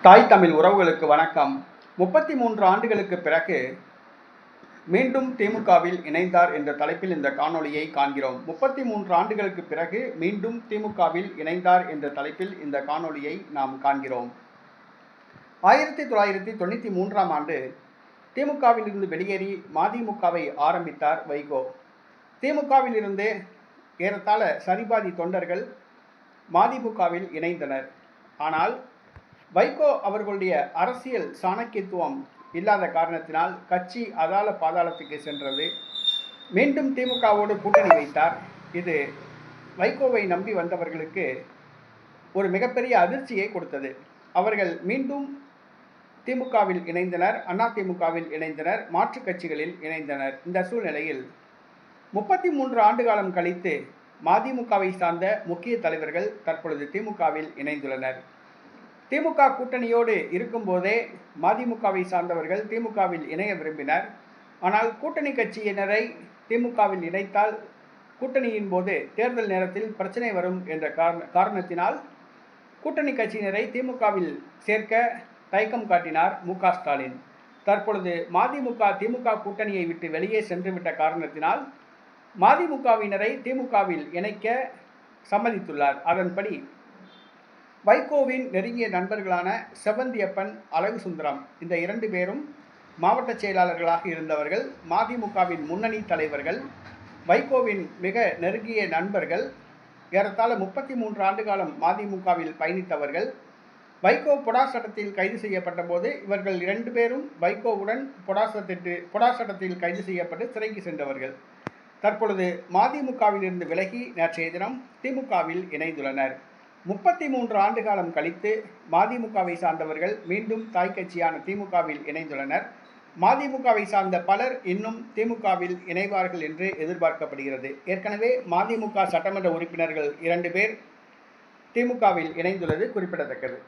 தாய் தமிழ் உறவுகளுக்கு வணக்கம். 33 ஆண்டுகளுக்கு பிறகு மீண்டும் திமுகவில் இணைந்தார் என்ற தலைப்பில் இந்த காணொளியை காண்கிறோம். 33 ஆண்டுகளுக்கு பிறகு மீண்டும் திமுகவில் இணைந்தார் என்ற தலைப்பில் இந்த காணொளியை நாம் காண்கிறோம். 1993ஆம் ஆண்டு திமுகவில் இருந்து வெளியேறி மதிமுகவை ஆரம்பித்தார் வைகோ. திமுகவில் இருந்து ஏறத்தாழ சரிபாதி தொண்டர்கள் மதிமுகவில் இணைந்தனர். ஆனால் வைகோ அவர்களுடைய அரசியல் சாணக்கியத்துவம் இல்லாத காரணத்தினால் கட்சி அதால பாதாளத்துக்கு சென்றது. மீண்டும் திமுகவோடு கூட்டணி வைத்தார். இது வைகோவை நம்பி வந்தவர்களுக்கு ஒரு மிகப்பெரிய அதிர்ச்சியை கொடுத்தது. அவர்கள் மீண்டும் திமுகவில் இணைந்தனர், அதிமுகவில் இணைந்தனர், மாற்றுக் கட்சிகளில் இணைந்தனர். இந்த சூழ்நிலையில் 33 ஆண்டு காலம் கழித்து மதிமுகவை சார்ந்த முக்கிய தலைவர்கள் தற்பொழுது திமுகவில் இணைந்துள்ளனர். திமுக கூட்டணியோடு இருக்கும்போதே மதிமுகவை சார்ந்தவர்கள் திமுகவில் இணைய விரும்பினர். ஆனால் கூட்டணி கட்சியினரை திமுகவில் இணைத்தால் கூட்டணியின் போது தேர்தல் நேரத்தில் பிரச்சனை வரும் என்ற காரணத்தினால் கூட்டணி கட்சியினரை திமுகவில் சேர்க்க தயக்கம் காட்டினார் மு.க.ஸ்டாலின். தற்பொழுது மதிமுக திமுக கூட்டணியை விட்டு வெளியே சென்றுவிட்ட காரணத்தினால் மதிமுகவினரை திமுகவில் இணைக்க சம்மதித்துள்ளார். அதன்படி வைகோவின் நெருங்கிய நண்பர்களான செவந்தியப்பன், அழகு சுந்தரம் இந்த 2 பேரும் மாவட்ட செயலாளர்களாக இருந்தவர்கள். மதிமுகவின் முன்னணி தலைவர்கள், வைகோவின் மிக நெருங்கிய நண்பர்கள், ஏறத்தாழ 33 ஆண்டு காலம் மதிமுகவில் பயணித்தவர்கள். வைகோ பொடா சட்டத்தில் கைது செய்யப்பட்ட போது இவர்கள் 2 பேரும் வைகோவுடன் பொடா சட்டத்தில் கைது செய்யப்பட்டு சிறைக்கு சென்றவர்கள். தற்பொழுது மதிமுகவிலிருந்து விலகி நேற்றைய தினம் திமுகவில் இணைந்துள்ளனர். 33 ஆண்டு காலம் கழித்து மதிமுகவை சார்ந்தவர்கள் மீண்டும் தாய் கட்சியான திமுகவில் இணைந்துள்ளனர். மதிமுகவை சார்ந்த பலர் இன்னும் திமுகவில் இணைவார்கள் என்று எதிர்பார்க்கப்படுகிறது. ஏற்கனவே மதிமுக சட்டமன்ற உறுப்பினர்கள் 2 பேர் திமுகவில் இணைந்துள்ளது குறிப்பிடத்தக்கது.